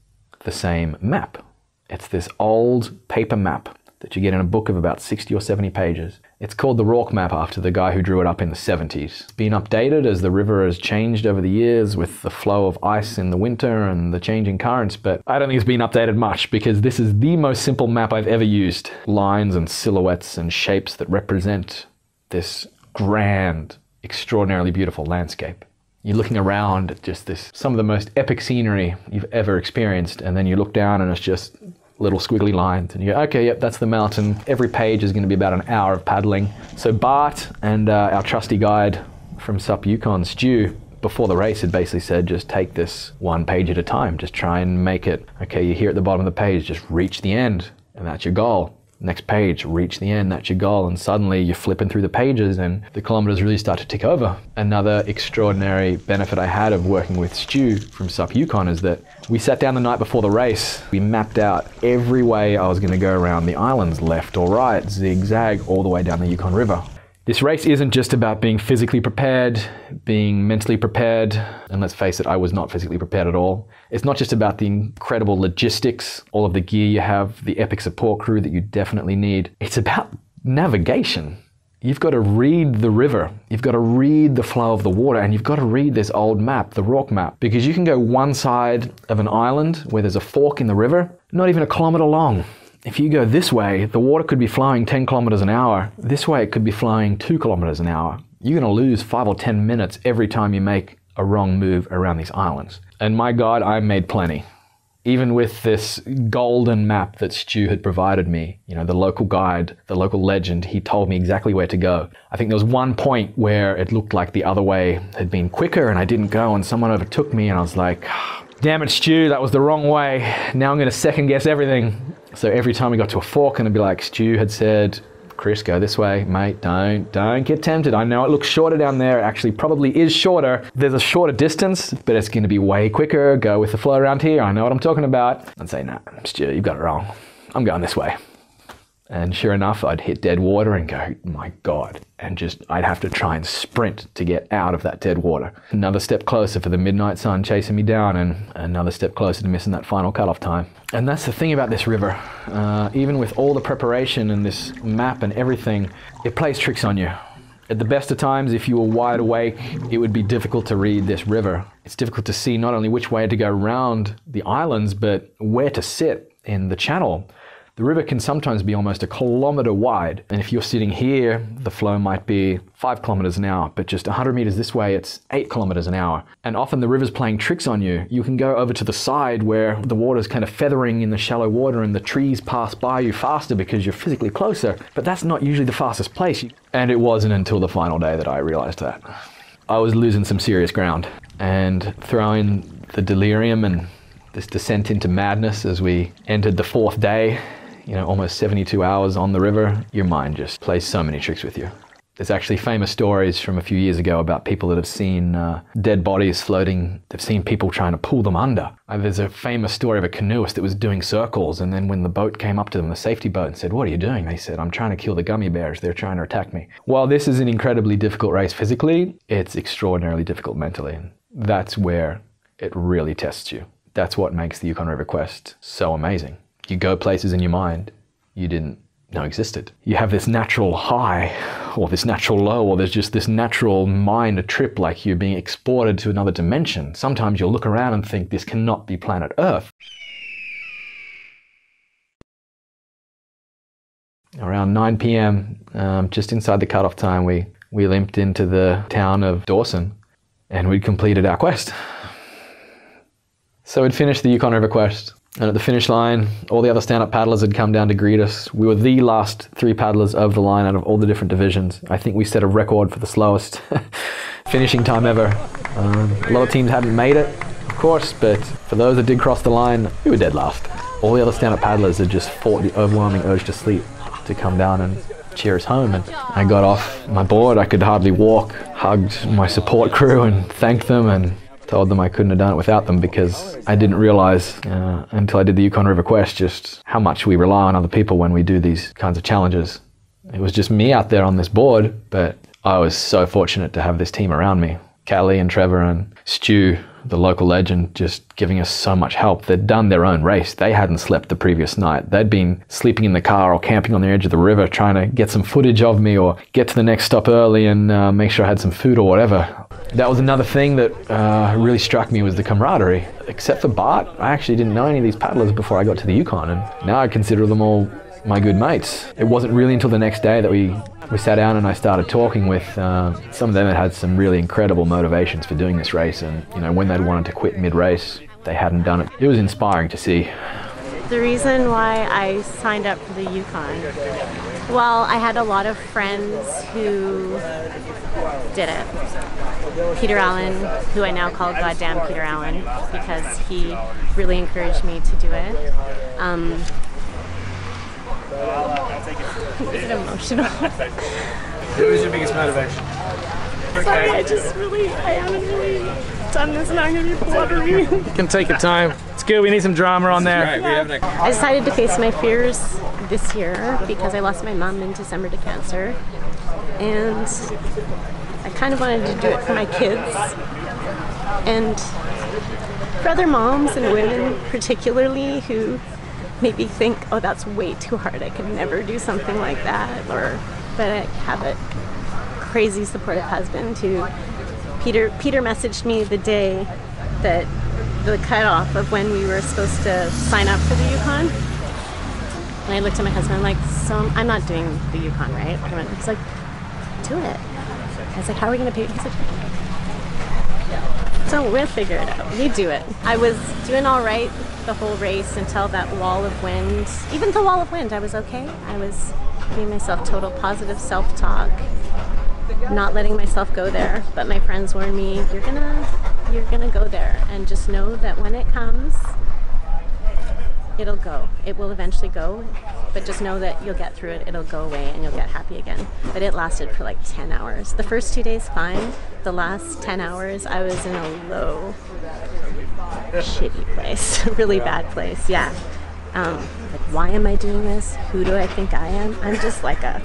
B: the same map. It's this old paper map that you get in a book of about 60 or 70 pages. It's called the Rourke map after the guy who drew it up in the 70s. It's been updated as the river has changed over the years with the flow of ice in the winter and the changing currents, but I don't think it's been updated much because this is the most simple map I've ever used. Lines and silhouettes and shapes that represent this grand, extraordinarily beautiful landscape. You're looking around at just some of the most epic scenery you've ever experienced, and then you look down and it's just little squiggly lines, and you go, okay, yep, that's the mountain. Every page is going to be about an hour of paddling. So Bart and our trusty guide from Sup Yukon, Stu, before the race had basically said, just take this 1 page at a time. Just try and make it, okay, you're here at the bottom of the page, just reach the end, and that's your goal. Next page, reach the end, that's your goal. And suddenly you're flipping through the pages and the kilometers really start to tick over. Another extraordinary benefit I had of working with Stu from Sup Yukon is that we sat down the night before the race. We mapped out every way I was going to go around the islands, left or right, zigzag, all the way down the Yukon River. This race isn't just about being physically prepared, being mentally prepared, and let's face it, I was not physically prepared at all. It's not just about the incredible logistics, all of the gear you have, the epic support crew that you definitely need. It's about navigation. You've got to read the river, you've got to read the flow of the water, and you've got to read this old map, the Rourke map, because you can go one side of an island where there's a fork in the river, not even a kilometer long. If you go this way, the water could be flowing 10 kilometers an hour. This way, it could be flowing 2 kilometers an hour. You're going to lose 5 or 10 minutes every time you make a wrong move around these islands. And my God, I made plenty. Even with this golden map that Stu had provided me, the local guide, the local legend, he told me exactly where to go. I think there was one point where it looked like the other way had been quicker and I didn't go, and someone overtook me, and I was like, damn it, Stu, that was the wrong way. Now I'm going to second guess everything. So every time we got to a fork, and I'd be like, Stu had said, Chris, go this way, mate, don't get tempted. I know it looks shorter down there. It actually probably is shorter. There's a shorter distance, but it's going to be way quicker. Go with the flow around here. I know what I'm talking about. I'd say, nah, Stu, you've got it wrong. I'm going this way. And sure enough, I'd hit dead water and go, my God. And I'd have to try and sprint to get out of that dead water. Another step closer for the midnight sun chasing me down, and another step closer to missing that final cutoff time. And that's the thing about this river. Even with all the preparation and this map and everything, it plays tricks on you. At the best of times, if you were wide awake, it would be difficult to read this river. It's difficult to see not only which way to go around the islands, but where to sit in the channel. The river can sometimes be almost 1 kilometer wide, and if you're sitting here, the flow might be 5 kilometers an hour, but just 100 meters this way, it's 8 kilometers an hour. And often the river's playing tricks on you. You can go over to the side where the water's kind of feathering in the shallow water and the trees pass by you faster because you're physically closer, but that's not usually the fastest place. And it wasn't until the final day that I realized that. I was losing some serious ground, and throw in the delirium and this descent into madness as we entered the 4th day, almost 72 hours on the river, your mind just plays so many tricks with you. There's actually famous stories from a few years ago about people that have seen dead bodies floating. They've seen people trying to pull them under. There's a famous story of a canoeist that was doing circles, and then when the boat came up to them, the safety boat, and said, "What are you doing?" They said, "I'm trying to kill the gummy bears. They're trying to attack me." While this is an incredibly difficult race physically, it's extraordinarily difficult mentally. That's where it really tests you. That's what makes the Yukon River Quest so amazing. You go places in your mind you didn't know existed. You have this natural high, or this natural low, or there's just this natural mind trip, like you're being exported to another dimension. Sometimes you'll look around and think this cannot be planet Earth. Around 9 p.m, just inside the cutoff time, we limped into the town of Dawson, and we'd completed our quest. So we'd finished the Yukon River Quest, and at the finish line, all the other stand-up paddlers had come down to greet us. We were the last 3 paddlers over the line out of all the different divisions. I think we set a record for the slowest finishing time ever. A lot of teams hadn't made it, of course, but for those that did cross the line, we were dead last. All the other stand-up paddlers had just fought the overwhelming urge to sleep, to come down and cheer us home. And I got off my board, I could hardly walk, hugged my support crew and thanked them, and told them I couldn't have done it without them, because I didn't realize until I did the Yukon River Quest just how much we rely on other people when we do these kinds of challenges. It was just me out there on this board, but I was so fortunate to have this team around me. Callie and Trevor and Stu, the local legend, just giving us so much help. They'd done their own race. They hadn't slept the previous night. They'd been sleeping in the car or camping on the edge of the river trying to get some footage of me or get to the next stop early and make sure I had some food or whatever. That was another thing that really struck me, was the camaraderie. Except for Bart, I actually didn't know any of these paddlers before I got to the Yukon, and now I consider them all my good mates. It wasn't really until the next day that we sat down and I started talking with some of them that had some really incredible motivations for doing this race, and you know, when they'd wanted to quit mid-race, they hadn't done it. It was inspiring to see.
J: The reason why I signed up for the Yukon, well, I had a lot of friends who did it. Peter Allen, who I now call Goddamn Peter Allen, because he really encouraged me to do it. Is it emotional?
D: What was your biggest motivation?
J: Sorry, I haven't really done this, and I'm going to be blubbering.
D: You can take your time. It's good, we need some drama on there.
J: I decided to face my fears this year because I lost my mom in December to cancer, and I kind of wanted to do it for my kids and for other moms and women particularly who maybe think, oh, that's way too hard, I could never do something like that. But I have a crazy supportive husband who, Peter messaged me the day that the cutoff of when we were supposed to sign up for the Yukon. And I looked at my husband, I'm like, so I'm not doing the Yukon, right? He's like, do it. I was like, how are we going to pay? He's like, so we'll figure it out. We do it. I was doing all right the whole race until that wall of wind. Even the wall of wind, I was okay. I was giving myself total positive self-talk, not letting myself go there. But my friends warned me, you're gonna go there, and just know that when it comes, it'll go. It will eventually go, but just know that you'll get through it, it'll go away, and you'll get happy again. But it lasted for like 10 hours. The first 2 days, fine. The last 10 hours, I was in a low, shitty place. Really bad place, yeah. Like, why am I doing this? Who do I think I am? I'm just like a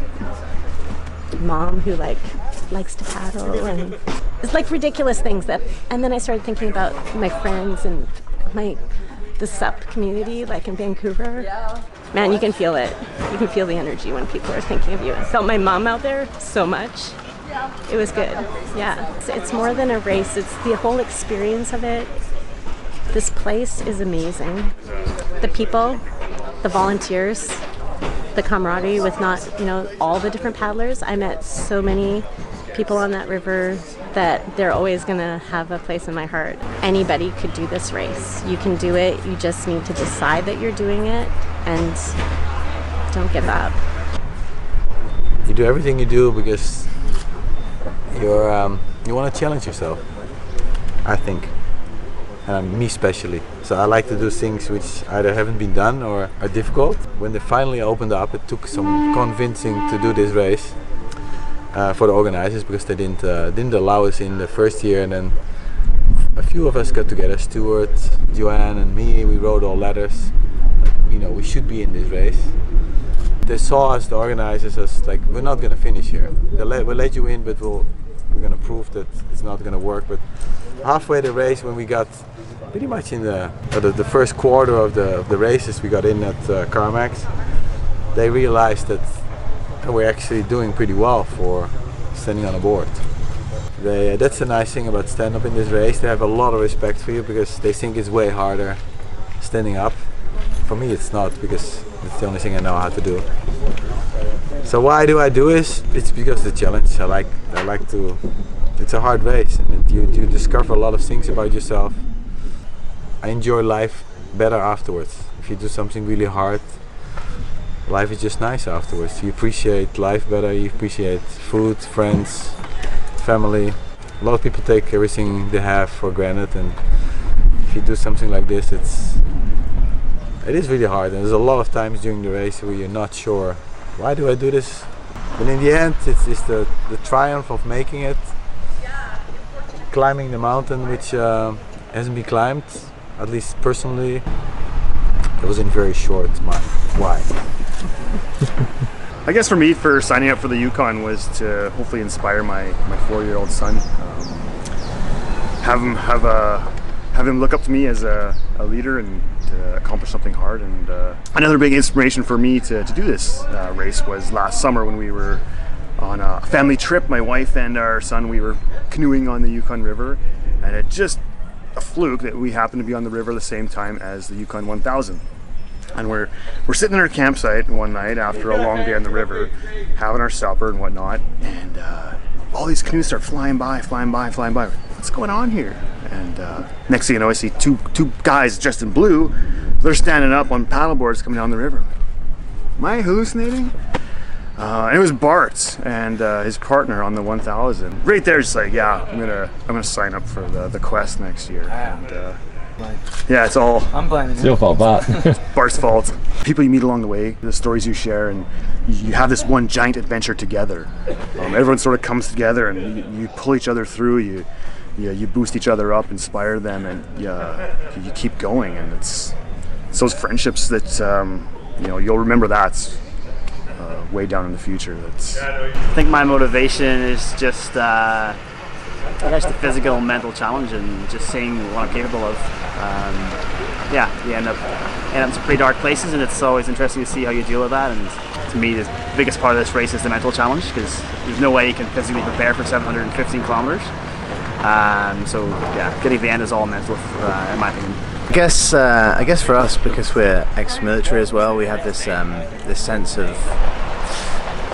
J: mom who likes to paddle, and it's like ridiculous things that. And then I started thinking about my friends and the SUP community, like in Vancouver. Man, you can feel it. You can feel the energy when people are thinking of you. I felt my mom out there so much. It was good. Yeah, it's more than a race. It's the whole experience of it. This place is amazing. The people, the volunteers, the camaraderie with all the different paddlers. I met so many people on that river that they're always gonna have a place in my heart. Anybody could do this race. You can do it. You just need to decide that you're doing it and don't give up.
E: You do everything you do because you want to challenge yourself, I think. Me especially. So I like to do things which either haven't been done or are difficult. When they finally opened up, it took some convincing to do this race. for the organizers, because they didn't allow us in the first year, and then a few of us got together, Stuart, Joanne and me, we wrote all letters, you know, we should be in this race. They saw us, the organizers, as like, we're not going to finish here. We'll let you in, but we're going to prove that it's not going to work. But halfway the race, when we got pretty much in the first quarter of the races, we got in at Carmax, they realized that we're actually doing pretty well for standing on a board. That's the nice thing about stand-up in this race. They have a lot of respect for you because they think it's way harder standing up. For me it's not, because it's the only thing I know how to do. So why do I do this? It's because of the challenge. I like to, it's a hard race, and you discover a lot of things about yourself. I enjoy life better afterwards. If you do something really hard, life is just nice afterwards. You appreciate life better, you appreciate food, friends, family. A lot of people take everything they have for granted, and if you do something like this, it is really hard. And there's a lot of times during the race where you're not sure, why do I do this? But in the end, it's the triumph of making it, climbing the mountain, which hasn't been climbed, at least personally. It was in very short. Why?
K: I guess for me, for signing up for the Yukon was to hopefully inspire my 4-year-old son. Have him look up to me as a leader and to accomplish something hard. And another big inspiration for me to do this race was last summer when we were on a family trip. My wife and our son, we were canoeing on the Yukon River, and it just a fluke that we happened to be on the river the same time as the Yukon 1000. And we're sitting in our campsite one night after a long day on the river, having our supper and whatnot, and all these canoes start flying by. What's going on here? And next thing you know, I see two guys dressed in blue. They're standing up on paddleboards coming down the river. Am I hallucinating? And it was Bart and his partner on the 1000. Right there, just like, yeah, I'm gonna sign up for the quest next year. And, yeah, it's all
H: I'm blaming it's your fault, Bart.
K: Bart's fault. People you meet along the way, the stories you share, and you have this one giant adventure together. Everyone sort of comes together, and you pull each other through. You boost each other up, inspire them, and you keep going. And it's those friendships that you'll remember that way down in the future.
I: I think my motivation is just I guess the physical and mental challenge, and just seeing what I'm capable of. You end up in some pretty dark places, and it's always interesting to see how you deal with that. And to me, the biggest part of this race is the mental challenge, because there's no way you can physically prepare for 715 kilometers. So yeah, getting to the end is all mental, in my opinion.
O: I guess for us, because we're ex-military as well, we have this sense of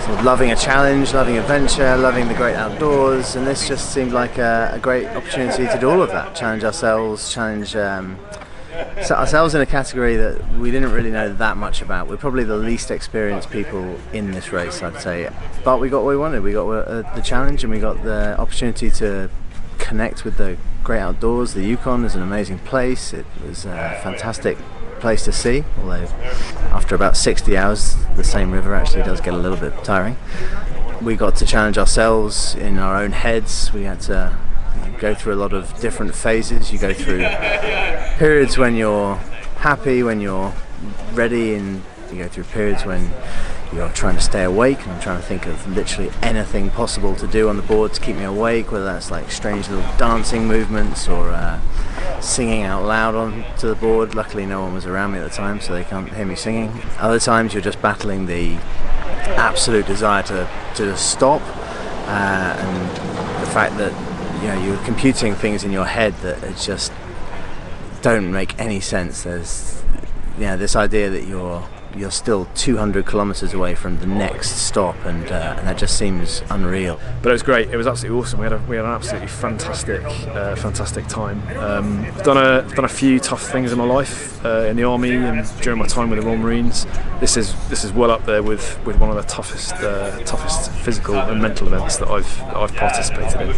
O: sort of loving a challenge, loving adventure, loving the great outdoors, and this just seemed like a great opportunity to do all of that. Challenge ourselves, set ourselves in a category that we didn't really know that much about. We're probably the least experienced people in this race, I'd say, but we got what we wanted. We got the challenge, and we got the opportunity to connect with the great outdoors. The Yukon is an amazing place. It was a fantastic place to see, although after about 60 hours the same river actually does get a little bit tiring. We got to challenge ourselves in our own heads. We had to go through a lot of different phases. You go through periods when you're happy, when you're ready, and you go through periods when you're trying to stay awake, and I'm trying to think of literally anything possible to do on the board to keep me awake, whether that's like strange little dancing movements or singing out loud onto the board. Luckily no one was around me at the time, so they can't hear me singing. Other times you're just battling the absolute desire to just stop, and the fact that you're computing things in your head that just don't make any sense. There's this idea that you're still 200 kilometers away from the next stop, and that just seems unreal.
P: But it was great. It was absolutely awesome. We had an absolutely fantastic time. I've done a few tough things in my life in the army and during my time with the Royal Marines. This is well up there with one of the toughest physical and mental events that I've participated in.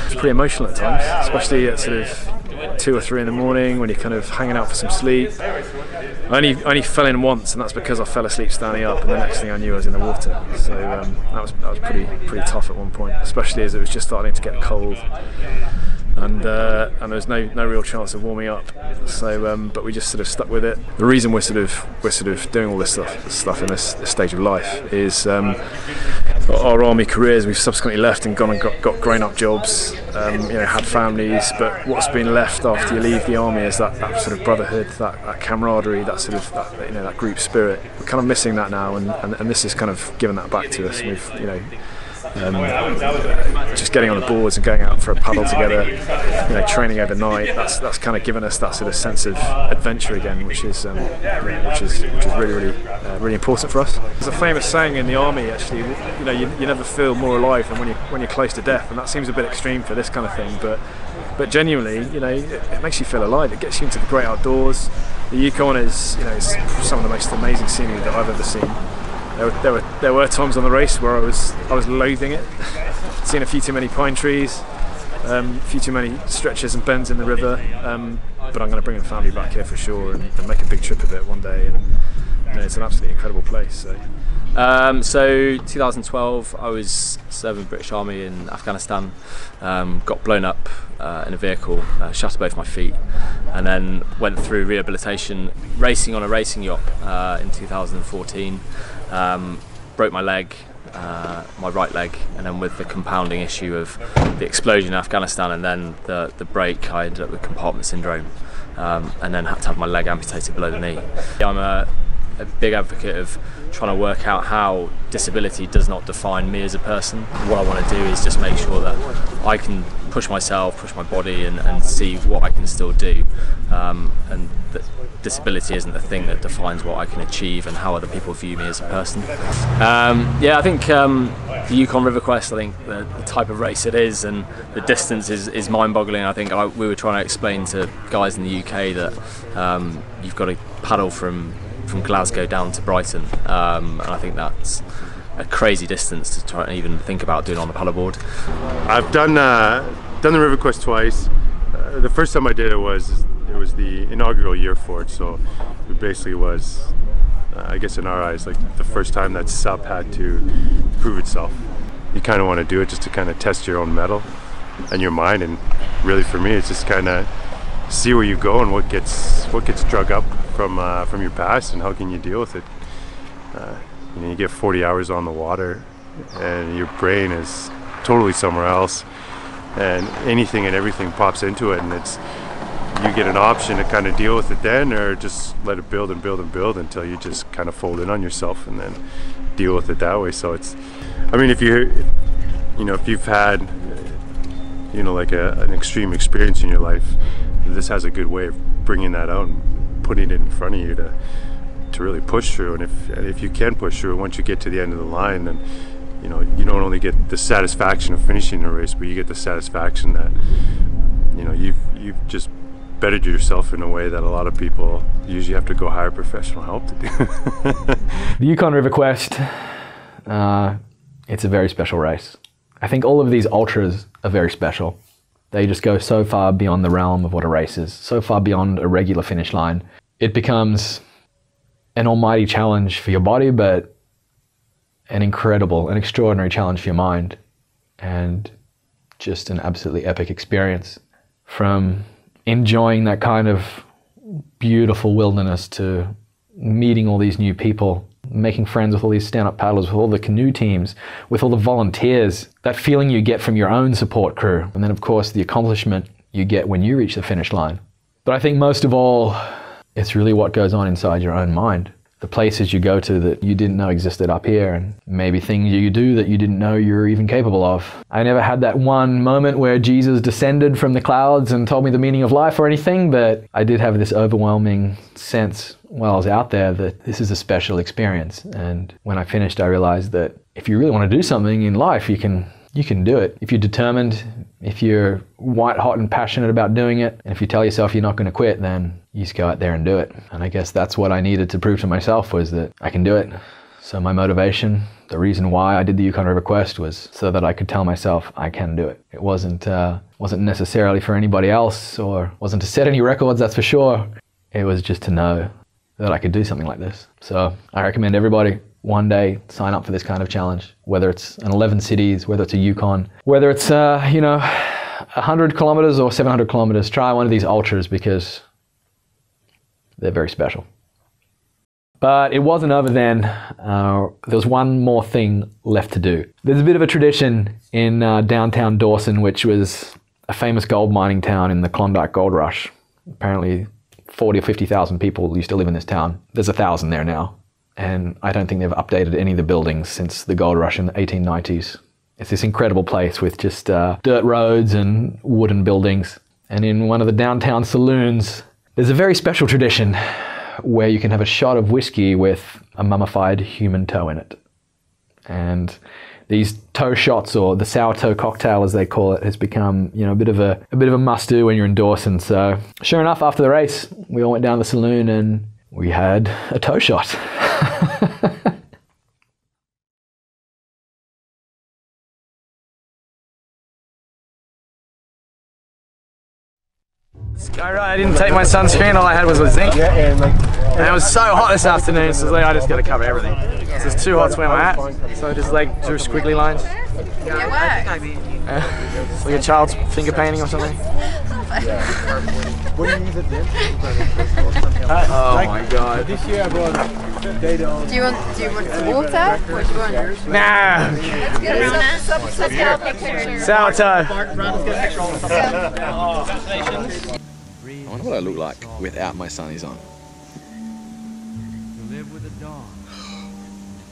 P: It's pretty emotional at times, especially at sort of 2 or 3 in the morning when you're kind of hanging out for some sleep. I only fell in once, and that's because I fell asleep standing up, and the next thing I knew I was in the water. So that was pretty tough at one point, especially as it was just starting to get cold, and there was no real chance of warming up. So but we just sort of stuck with it. The reason we're sort of doing all this stuff in this stage of life is our army careers. We've subsequently left and gone and got grown-up jobs, had families, but what's been left after you leave the army is that sort of brotherhood, that camaraderie, that sort of that group spirit. We're kind of missing that now, and this is kind of given that back to us. We've just getting on the boards and going out for a paddle together, training overnight. That's kind of given us that sort of sense of adventure again, which is really important for us. There's a famous saying in the army, actually, you never feel more alive than when you're close to death, and that seems a bit extreme for this kind of thing, but genuinely, it makes you feel alive. It gets you into the great outdoors. The Yukon is some of the most amazing scenery that I've ever seen. There were times on the race where I was loathing it. Seen a few too many pine trees, a few too many stretches and bends in the river. But I'm going to bring the family back here for sure and make a big trip of it one day. And it's an absolutely incredible place.
Q: So 2012, I was serving British Army in Afghanistan. Got blown up in a vehicle, shattered both my feet, and then went through rehabilitation, racing on a racing yacht in 2014. Broke my leg, my right leg, and then with the compounding issue of the explosion in Afghanistan and then the break, I ended up with compartment syndrome, and then had to have my leg amputated below the knee. I'm a big advocate of trying to work out how disability does not define me as a person. What I want to do is just make sure that I can push myself, push my body, and see what I can still do, and that disability isn't the thing that defines what I can achieve and how other people view me as a person. I think the Yukon River Quest, I think the type of race it is and the distance is mind-boggling. I think we were trying to explain to guys in the UK that you've got to paddle from Glasgow down to Brighton, and I think that's a crazy distance to try and even think about doing on the paddleboard.
R: I've done the River Quest twice. The first time I did it was the inaugural year for it, so it basically was, I guess in our eyes, like the first time that SUP had to prove itself. You kind of want to do it just to kind of test your own mettle and your mind, and really for me it's just kind of see where you go and what gets drug up from your past and how can you deal with it. You get 40 hours on the water and your brain is totally somewhere else, and anything and everything pops into it, and you get an option to kind of deal with it then, or just let it build and build and build until you just kind of fold in on yourself and then deal with it that way. So it's, I mean, if you've had like an extreme experience in your life, this has a good way of bringing that out and putting it in front of you to really push through. And if you can push through, once you get to the end of the line, then you don't only get the satisfaction of finishing the race, but you get the satisfaction that you've just bettered yourself in a way that a lot of people usually have to go hire professional help to do.
B: The Yukon River Quest, it's a very special race. I think all of these ultras are very special. They just go so far beyond the realm of what a race is, so far beyond a regular finish line. It becomes an almighty challenge for your body, but an extraordinary challenge for your mind, and just an absolutely epic experience. From enjoying that kind of beautiful wilderness to meeting all these new people, making friends with all these stand-up paddlers, with all the canoe teams, with all the volunteers, that feeling you get from your own support crew, and then of course the accomplishment you get when you reach the finish line. But I think most of all, it's really what goes on inside your own mind. The places you go to that you didn't know existed up here, and maybe things you do that you didn't know you were even capable of. I never had that one moment where Jesus descended from the clouds and told me the meaning of life or anything, but I did have this overwhelming sense while I was out there that this is a special experience. And when I finished, I realized that if you really want to do something in life, you can do it. If you're determined, if you're white hot and passionate about doing it, and if you tell yourself you're not going to quit, then you just go out there and do it. And I guess that's what I needed to prove to myself, was that I can do it. So my motivation The reason why I did the Yukon River Quest was so that I could tell myself I can do it. It wasn't necessarily for anybody else, or wasn't to set any records, that's for sure. It was just to know that I could do something like this. So I recommend everybody one day sign up for this kind of challenge, whether it's an 11 cities, whether it's a Yukon, whether it's 100 kilometers or 700 kilometers. Try one of these ultras because they're very special. But it wasn't over then. There was one more thing left to do. There's a bit of a tradition in downtown Dawson, which was a famous gold mining town in the Klondike Gold Rush. Apparently 40 or 50,000 people used to live in this town. There's 1,000 there now. And I don't think they've updated any of the buildings since the gold rush in the 1890s. It's this incredible place with just dirt roads and wooden buildings. And in one of the downtown saloons, there's a very special tradition where you can have a shot of whiskey with a mummified human toe in it. And these toe shots, or the sour toe cocktail as they call it, has become, a bit of a must-do when you're in Dawson. So sure enough, after the race, we all went down to the saloon and we had a toe shot.
D: I didn't take my sunscreen, all I had was a zinc. And it was so hot this afternoon, so I just got to cover everything. So it's too hot to wear my hat, so I just drew squiggly lines. It's like a child's finger painting or something.
E: What do you use it then?
D: Oh my god.
E: This year I brought data on.
S: Do you want water? What do you want?
D: Nah.
S: Let's get a picture.
D: Sour toe.
A: I wonder what I look like without my sunnies on.
M: Live with the dawn,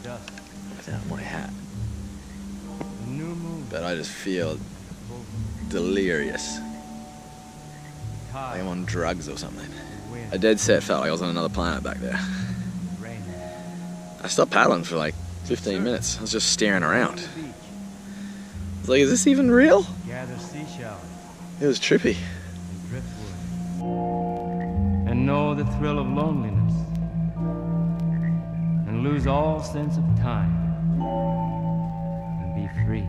M: dust,
A: Without my hat.
M: the new moon,
A: But I just feel delirious. Like I'm on drugs or something. I dead set felt like I was on another planet back there. I stopped paddling for like 15 minutes. I was just staring around. I was like, is this even real?
M: gather seashells
A: It was trippy.
M: and driftwood, and know the thrill of loneliness, and lose all sense of time, and be free.